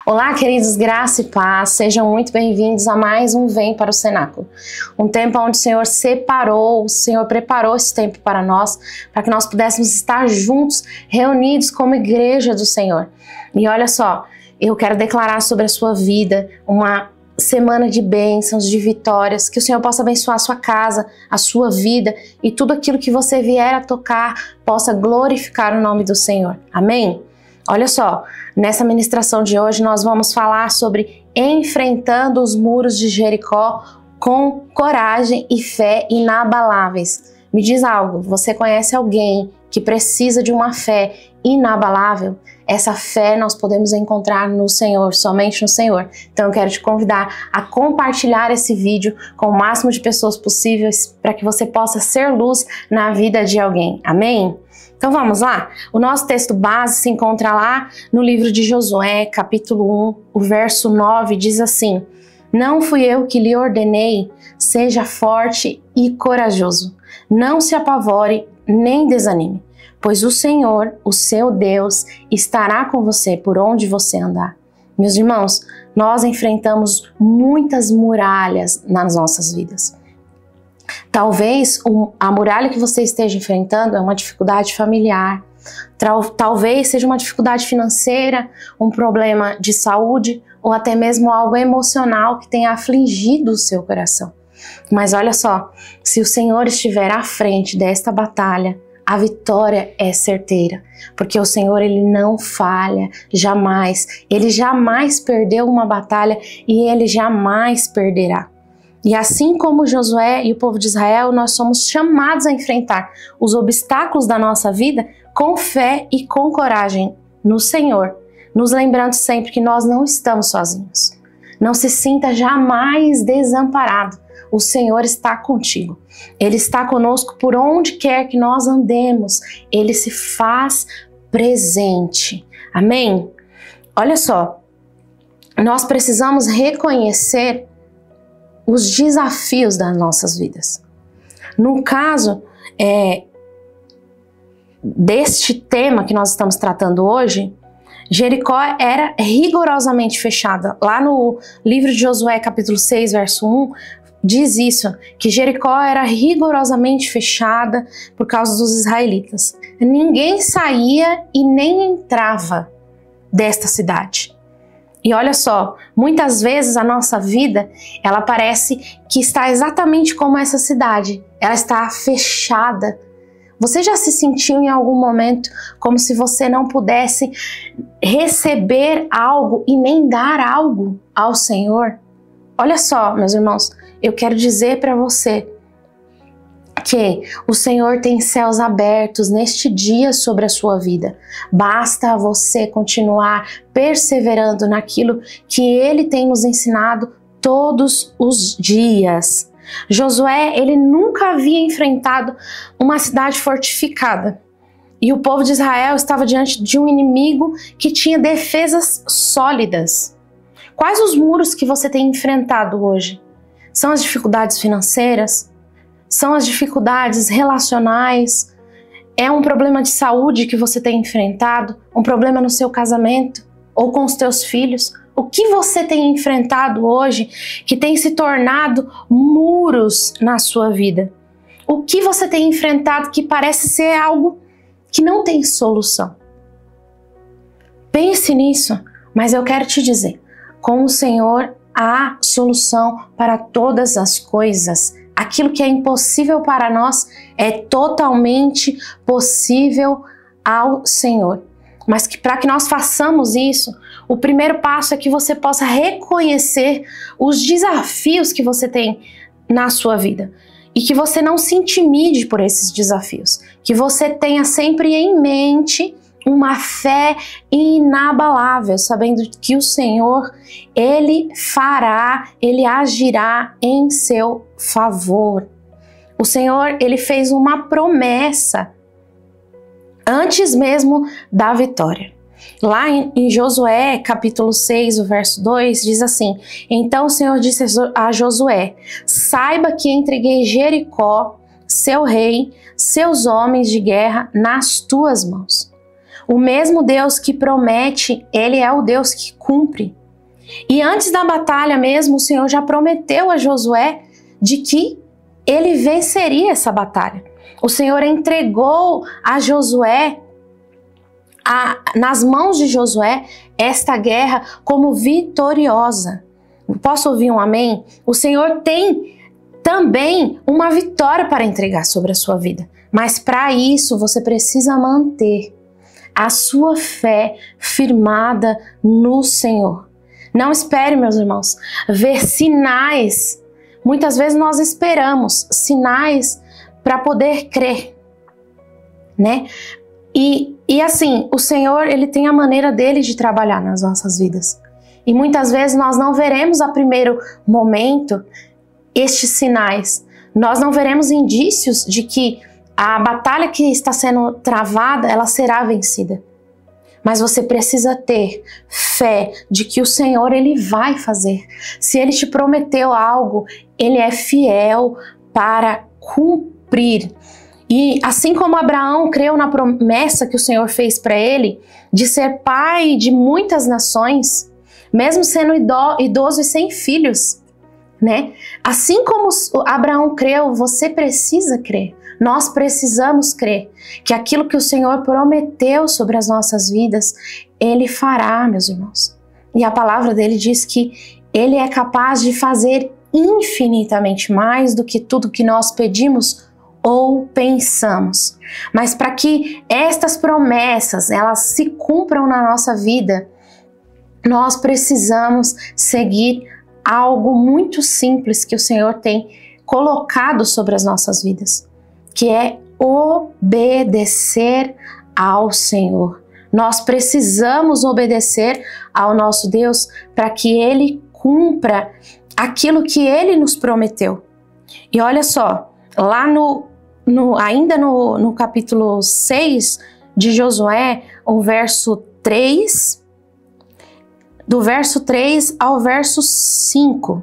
Olá, queridos, graça e paz, sejam muito bem-vindos a mais um Vem para o Cenáculo. Um tempo onde o Senhor separou, o Senhor preparou esse tempo para nós, para que nós pudéssemos estar juntos, reunidos como igreja do Senhor. E olha só, eu quero declarar sobre a sua vida uma semana de bênçãos, de vitórias, que o Senhor possa abençoar a sua casa, a sua vida e tudo aquilo que você vier a tocar possa glorificar o nome do Senhor. Amém? Olha só, nessa ministração de hoje nós vamos falar sobre enfrentando os muros de Jericó com coragem e fé inabaláveis. Me diz algo, você conhece alguém que precisa de uma fé inabalável? Essa fé nós podemos encontrar no Senhor, somente no Senhor. Então eu quero te convidar a compartilhar esse vídeo com o máximo de pessoas possíveis para que você possa ser luz na vida de alguém. Amém? Então vamos lá? O nosso texto base se encontra lá no livro de Josué, capítulo 1, o verso 9, diz assim: Não fui eu que lhe ordenei, seja forte e corajoso. Não se apavore nem desanime, pois o Senhor, o seu Deus, estará com você por onde você andar. Meus irmãos, nós enfrentamos muitas muralhas nas nossas vidas. Talvez a muralha que você esteja enfrentando é uma dificuldade familiar, talvez seja uma dificuldade financeira, um problema de saúde ou até mesmo algo emocional que tenha afligido o seu coração. Mas olha só, se o Senhor estiver à frente desta batalha, a vitória é certeira, porque o Senhor ele não falha, jamais. Ele jamais perdeu uma batalha e ele jamais perderá. E assim como Josué e o povo de Israel, nós somos chamados a enfrentar os obstáculos da nossa vida com fé e com coragem no Senhor, nos lembrando sempre que nós não estamos sozinhos. Não se sinta jamais desamparado. O Senhor está contigo. Ele está conosco por onde quer que nós andemos. Ele se faz presente. Amém? Olha só, nós precisamos reconhecer os desafios das nossas vidas. No caso deste tema que nós estamos tratando hoje, Jericó era rigorosamente fechada. Lá no livro de Josué, capítulo 6, verso 1, diz isso, que Jericó era rigorosamente fechada por causa dos israelitas. Ninguém saía e nem entrava desta cidade. E olha só, muitas vezes a nossa vida, ela parece que está exatamente como essa cidade. Ela está fechada. Você já se sentiu em algum momento como se você não pudesse receber algo e nem dar algo ao Senhor? Olha só, meus irmãos, eu quero dizer para você que o Senhor tem céus abertos neste dia sobre a sua vida. Basta você continuar perseverando naquilo que Ele tem nos ensinado todos os dias. Josué, ele nunca havia enfrentado uma cidade fortificada. E o povo de Israel estava diante de um inimigo que tinha defesas sólidas. Quais os muros que você tem enfrentado hoje? São as dificuldades financeiras? São as dificuldades relacionais? É um problema de saúde que você tem enfrentado? Um problema no seu casamento? Ou com os teus filhos? O que você tem enfrentado hoje que tem se tornado muros na sua vida? O que você tem enfrentado que parece ser algo que não tem solução? Pense nisso, mas eu quero te dizer, com o Senhor há solução para todas as coisas. Aquilo que é impossível para nós é totalmente possível ao Senhor. Mas que para que nós façamos isso, o primeiro passo é que você possa reconhecer os desafios que você tem na sua vida. E que você não se intimide por esses desafios. Que você tenha sempre em mente uma fé inabalável, sabendo que o Senhor, Ele fará, Ele agirá em seu favor. O Senhor, Ele fez uma promessa antes mesmo da vitória. Lá em Josué, capítulo 6, o verso 2, diz assim: Então o Senhor disse a Josué, saiba que entreguei Jericó, seu rei, seus homens de guerra nas tuas mãos. O mesmo Deus que promete, Ele é o Deus que cumpre. E antes da batalha mesmo, o Senhor já prometeu a Josué de que ele venceria essa batalha. O Senhor entregou a Josué, nas mãos de Josué, esta guerra como vitoriosa. Posso ouvir um amém? O Senhor tem também uma vitória para entregar sobre a sua vida. Mas para isso você precisa manter a sua fé firmada no Senhor. Não espere, meus irmãos, ver sinais. Muitas vezes nós esperamos sinais para poder crer, né? E assim, o Senhor, Ele tem a maneira dele de trabalhar nas nossas vidas. E muitas vezes nós não veremos a primeiro momento estes sinais. Nós não veremos indícios de que a batalha que está sendo travada, ela será vencida. Mas você precisa ter fé de que o Senhor, Ele vai fazer. Se Ele te prometeu algo, Ele é fiel para cumprir. E assim como Abraão creu na promessa que o Senhor fez para ele, de ser pai de muitas nações, mesmo sendo idoso e sem filhos, né? Assim como Abraão creu, você precisa crer. Nós precisamos crer que aquilo que o Senhor prometeu sobre as nossas vidas, Ele fará, meus irmãos. E a palavra dele diz que Ele é capaz de fazer infinitamente mais do que tudo que nós pedimos ou pensamos. Mas para que estas promessas elas se cumpram na nossa vida, nós precisamos seguir algo muito simples que o Senhor tem colocado sobre as nossas vidas, que é obedecer ao Senhor. Nós precisamos obedecer ao nosso Deus para que Ele cumpra aquilo que Ele nos prometeu. E olha só, lá ainda no capítulo 6 de Josué, o verso 3, do verso 3 ao verso 5,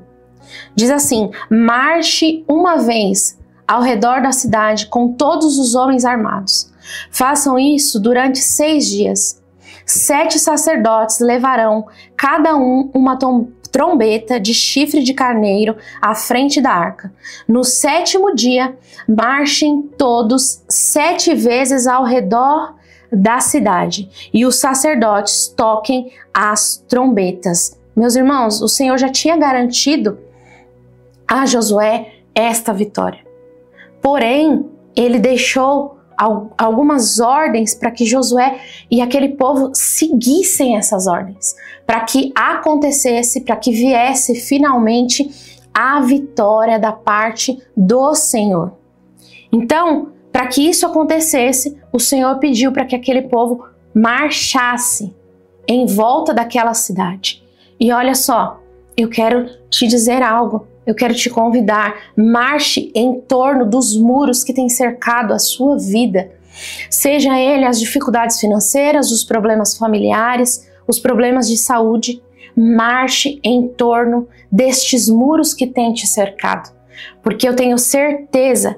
diz assim: marche uma vez ao redor da cidade com todos os homens armados. Façam isso durante 6 dias. 7 sacerdotes levarão cada um uma trombeta de chifre de carneiro à frente da arca. No 7º dia, marchem todos 7 vezes ao redor da cidade e os sacerdotes toquem as trombetas. Meus irmãos, o Senhor já tinha garantido a Josué esta vitória. Porém, ele deixou algumas ordens para que Josué e aquele povo seguissem essas ordens, para que acontecesse, para que viesse finalmente a vitória da parte do Senhor. Então, para que isso acontecesse, o Senhor pediu para que aquele povo marchasse em volta daquela cidade. E olha só, eu quero te dizer algo. Eu quero te convidar, marche em torno dos muros que têm cercado a sua vida. Seja ele as dificuldades financeiras, os problemas familiares, os problemas de saúde. Marche em torno destes muros que têm te cercado. Porque eu tenho certeza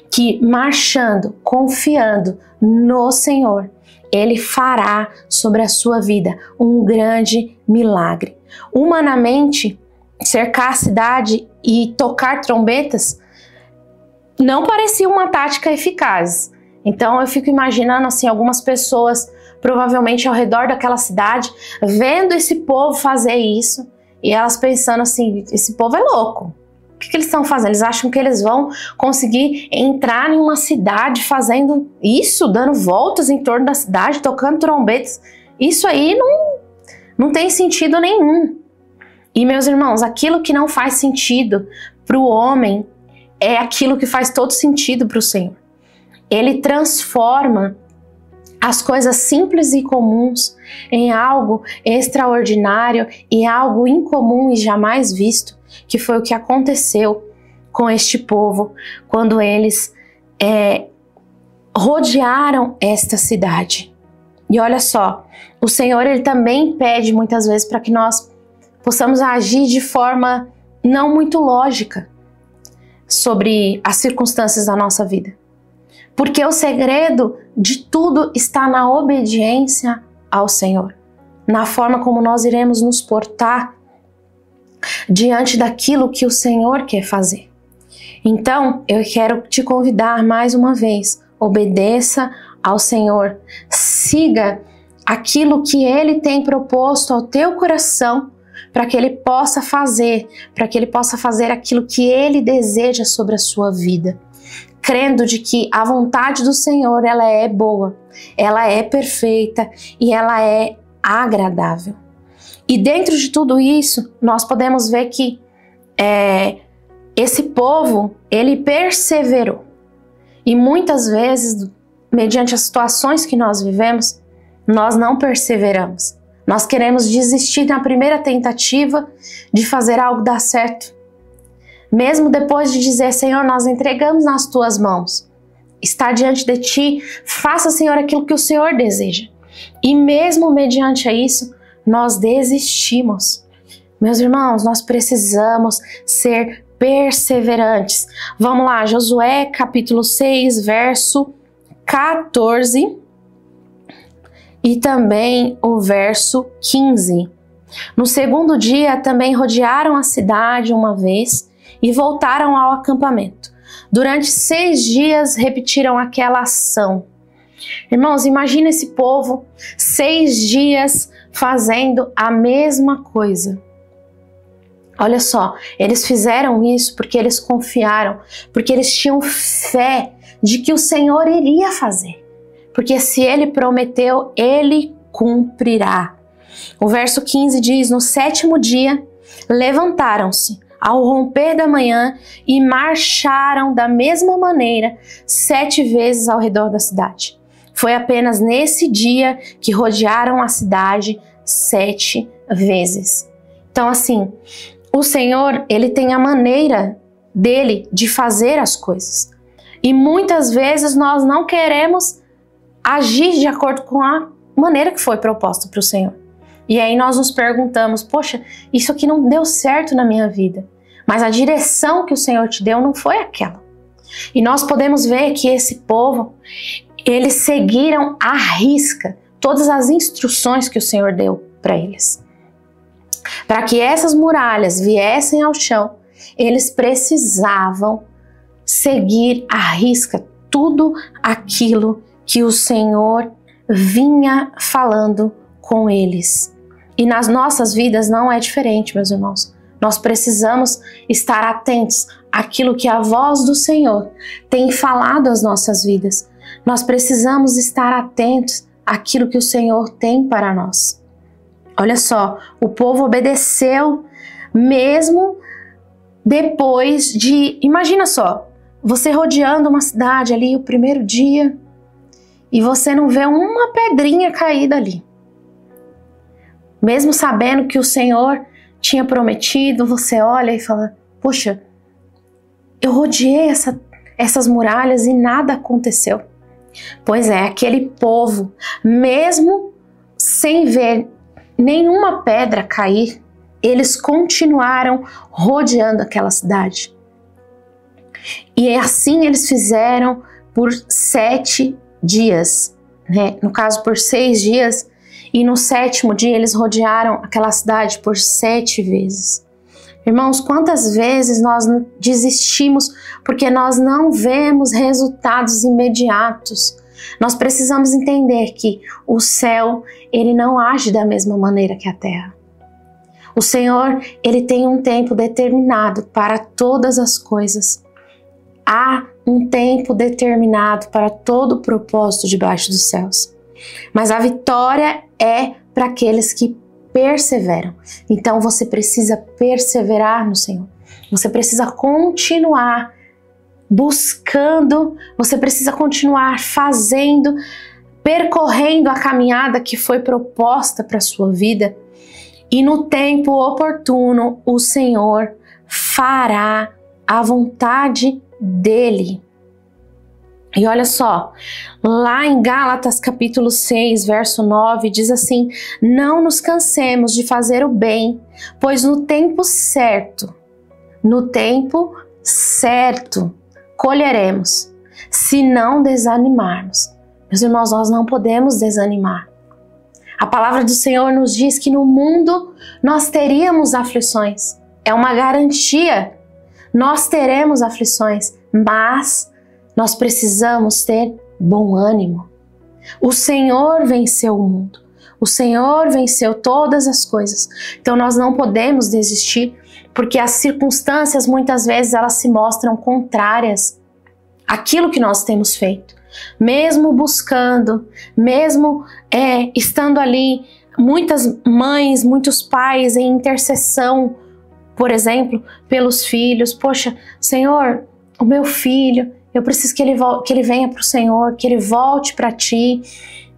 que marchando, confiando no Senhor, Ele fará sobre a sua vida um grande milagre. Humanamente, cercar a cidade e tocar trombetas não parecia uma tática eficaz. Então eu fico imaginando assim, algumas pessoas provavelmente ao redor daquela cidade, vendo esse povo fazer isso, e elas pensando assim, esse povo é louco. O que eles estão fazendo? Eles acham que eles vão conseguir entrar em uma cidade fazendo isso, dando voltas em torno da cidade, tocando trombetas. Isso aí não tem sentido nenhum. E meus irmãos, aquilo que não faz sentido para o homem é aquilo que faz todo sentido para o Senhor. Ele transforma as coisas simples e comuns em algo extraordinário e algo incomum e jamais visto, que foi o que aconteceu com este povo quando eles rodearam esta cidade. E olha só, o Senhor ele também pede muitas vezes para que nós possamos agir de forma não muito lógica sobre as circunstâncias da nossa vida. Porque o segredo de tudo está na obediência ao Senhor, na forma como nós iremos nos portar diante daquilo que o Senhor quer fazer. Então, eu quero te convidar mais uma vez, obedeça ao Senhor, siga aquilo que Ele tem proposto ao teu coração, para que Ele possa fazer, aquilo que Ele deseja sobre a sua vida, crendo de que a vontade do Senhor, ela é boa, ela é perfeita e ela é agradável. E dentro de tudo isso, nós podemos ver que esse povo, ele perseverou. E muitas vezes, mediante as situações que nós vivemos, nós não perseveramos. Nós queremos desistir na primeira tentativa de fazer algo dar certo. Mesmo depois de dizer, Senhor, nós entregamos nas tuas mãos. Está diante de ti, faça, Senhor, aquilo que o Senhor deseja. E mesmo mediante isso, nós desistimos. Meus irmãos, nós precisamos ser perseverantes. Vamos lá, Josué capítulo 6, verso 14 e também o verso 15. No segundo dia também rodearam a cidade uma vez e voltaram ao acampamento. Durante 6 dias repetiram aquela ação. Irmãos, imagina esse povo 6 dias fazendo a mesma coisa. Olha só, eles fizeram isso porque eles confiaram, porque eles tinham fé de que o Senhor iria fazer. Porque se Ele prometeu, Ele cumprirá. O verso 15 diz, no 7º dia, levantaram-se ao romper da manhã e marcharam da mesma maneira 7 vezes ao redor da cidade. Foi apenas nesse dia que rodearam a cidade 7 vezes. Então, assim, o Senhor, Ele tem a maneira dele de fazer as coisas. E muitas vezes nós não queremos agir de acordo com a maneira que foi proposta para o Senhor. E aí nós nos perguntamos, poxa, isso aqui não deu certo na minha vida. Mas a direção que o Senhor te deu não foi aquela. E nós podemos ver que esse povo, eles seguiram à risca todas as instruções que o Senhor deu para eles. Para que essas muralhas viessem ao chão, eles precisavam seguir à risca tudo aquilo que o Senhor vinha falando com eles. E nas nossas vidas não é diferente, meus irmãos. Nós precisamos estar atentos àquilo que a voz do Senhor tem falado às nossas vidas. Nós precisamos estar atentos àquilo que o Senhor tem para nós. Olha só, o povo obedeceu mesmo depois de... Imagina só, você rodeando uma cidade ali o primeiro dia e você não vê uma pedrinha caída ali. Mesmo sabendo que o Senhor tinha prometido, você olha e fala, poxa, eu rodeei essas muralhas e nada aconteceu. Pois é, aquele povo, mesmo sem ver nenhuma pedra cair, eles continuaram rodeando aquela cidade. E assim eles fizeram por 7 dias, né? No caso, por 6 dias. E no 7º dia eles rodearam aquela cidade por 7 vezes. Irmãos, quantas vezes nós desistimos porque nós não vemos resultados imediatos? Nós precisamos entender que o céu, ele não age da mesma maneira que a terra. O Senhor, ele tem um tempo determinado para todas as coisas. Há um tempo determinado para todo o propósito debaixo dos céus. Mas a vitória é para aqueles que perseveram. Então você precisa perseverar no Senhor. Você precisa continuar buscando, você precisa continuar fazendo, percorrendo a caminhada que foi proposta para a sua vida. E no tempo oportuno, o Senhor fará a vontade dele. E olha só, lá em Gálatas capítulo 6, verso 9, diz assim, não nos cansemos de fazer o bem, pois no tempo certo, colheremos, se não desanimarmos. Meus irmãos, nós não podemos desanimar. A palavra do Senhor nos diz que no mundo nós teríamos aflições. É uma garantia. Nós teremos aflições, mas nós precisamos ter bom ânimo. O Senhor venceu o mundo. O Senhor venceu todas as coisas. Então nós não podemos desistir, porque as circunstâncias muitas vezes elas se mostram contrárias àquilo que nós temos feito. Mesmo buscando, mesmo estando ali, muitas mães, muitos pais em intercessão, por exemplo, pelos filhos. Poxa, Senhor, o meu filho, eu preciso que ele venha para o Senhor, que ele volte para Ti.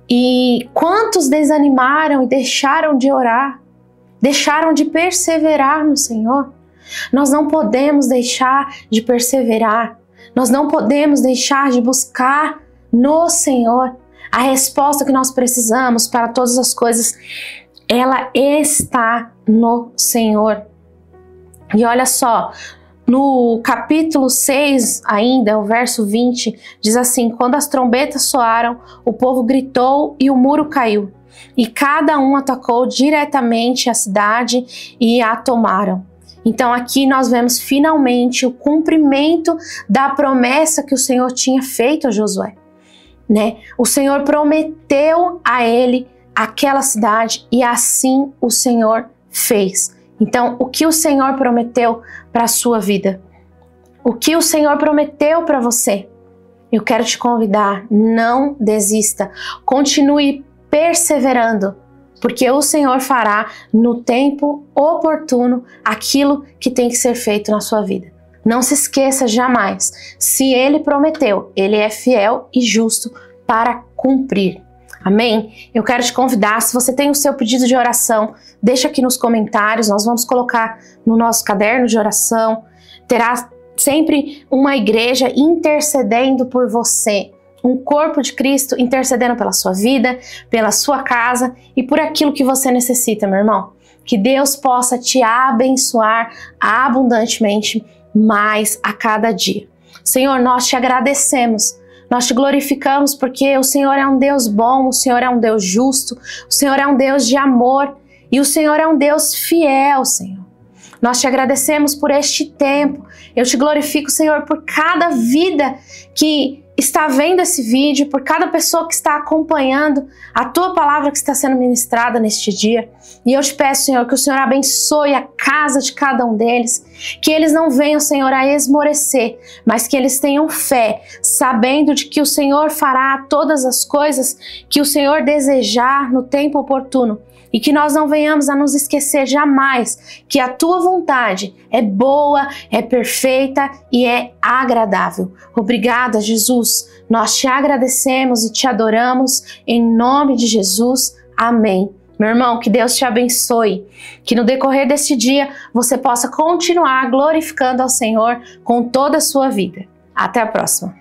E quantos desanimaram e deixaram de orar, deixaram de perseverar no Senhor? Nós não podemos deixar de perseverar, nós não podemos deixar de buscar no Senhor. A resposta que nós precisamos para todas as coisas, ela está no Senhor. E olha só, no capítulo 6 ainda, o verso 20, diz assim: quando as trombetas soaram, o povo gritou e o muro caiu, e cada um atacou diretamente a cidade e a tomaram. Então aqui nós vemos finalmente o cumprimento da promessa que o Senhor tinha feito a Josué, né? O Senhor prometeu a ele aquela cidade e assim o Senhor fez. Então, o que o Senhor prometeu para a sua vida? O que o Senhor prometeu para você? Eu quero te convidar, não desista, continue perseverando, porque o Senhor fará no tempo oportuno aquilo que tem que ser feito na sua vida. Não se esqueça jamais, se Ele prometeu, Ele é fiel e justo para cumprir. Amém? Eu quero te convidar, se você tem o seu pedido de oração, deixa aqui nos comentários, nós vamos colocar no nosso caderno de oração. Terá sempre uma igreja intercedendo por você, um corpo de Cristo intercedendo pela sua vida, pela sua casa e por aquilo que você necessita, meu irmão. Que Deus possa te abençoar abundantemente mais a cada dia. Senhor, nós te agradecemos. Nós te glorificamos porque o Senhor é um Deus bom, o Senhor é um Deus justo, o Senhor é um Deus de amor e o Senhor é um Deus fiel, Senhor. Nós te agradecemos por este tempo. Eu te glorifico, Senhor, por cada vida que está vendo esse vídeo, por cada pessoa que está acompanhando a Tua palavra que está sendo ministrada neste dia. E eu te peço, Senhor, que o Senhor abençoe a casa de cada um deles, que eles não venham, Senhor, a esmorecer, mas que eles tenham fé, sabendo de que o Senhor fará todas as coisas que o Senhor desejar no tempo oportuno. E que nós não venhamos a nos esquecer jamais que a Tua vontade é boa, é perfeita e é agradável. Obrigada, Jesus. Nós te agradecemos e te adoramos em nome de Jesus. Amém. Meu irmão, que Deus te abençoe. Que no decorrer deste dia você possa continuar glorificando ao Senhor com toda a sua vida. Até a próxima.